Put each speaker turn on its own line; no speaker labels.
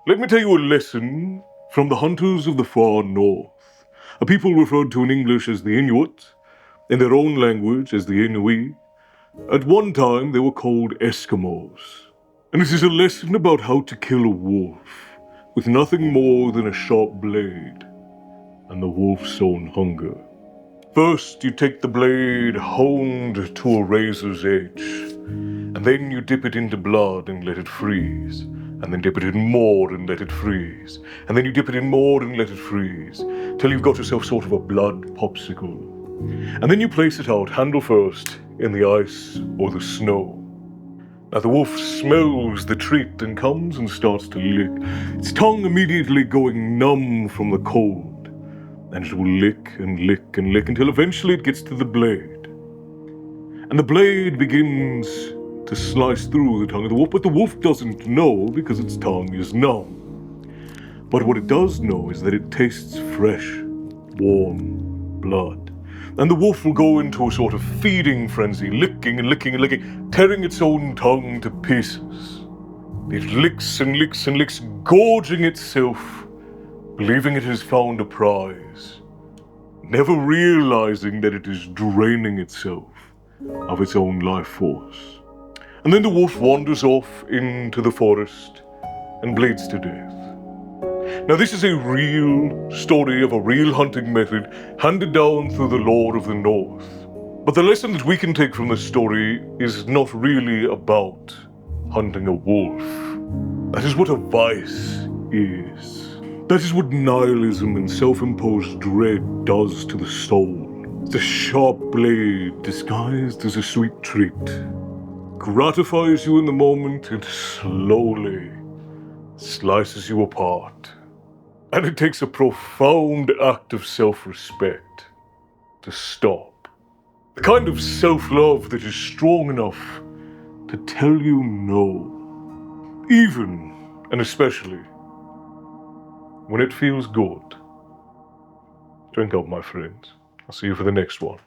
Let me tell you a lesson from the hunters of the far north, a people referred to in English as the Inuit, in their own language as the Inuit. At one time, they were called Eskimos. And this is a lesson about how to kill a wolf with nothing more than a sharp blade and the wolf's own hunger. First, you take the blade honed to a razor's edge, and then you dip it into blood and let it freeze, and then dip it in more and let it freeze, and then you dip it in more and let it freeze, till you've got yourself sort of a blood popsicle. And then you place it out, handle first, in the ice or the snow. Now the wolf smells the treat and comes and starts to lick, its tongue immediately going numb from the cold. And it will lick and lick and lick until eventually it gets to the blade. And the blade begins to slice through the tongue of the wolf, but the wolf doesn't know because its tongue is numb. But what it does know is that it tastes fresh, warm blood. And the wolf will go into a sort of feeding frenzy, licking and licking and licking, tearing its own tongue to pieces. It licks and licks and licks, gorging itself, believing it has found a prize, never realizing that it is draining itself of its own life force. And then the wolf wanders off into the forest and bleeds to death. Now this is a real story of a real hunting method handed down through the lore of the North. But the lesson that we can take from this story is not really about hunting a wolf. That is what a vice is. That is what nihilism and self-imposed dread does to the soul. It's a sharp blade disguised as a sweet treat. Gratifies you in the moment and slowly slices you apart. And it takes a profound act of self-respect to stop. The kind of self-love that is strong enough to tell you no. Even and especially when it feels good. Drink up, my friends. I'll see you for the next one.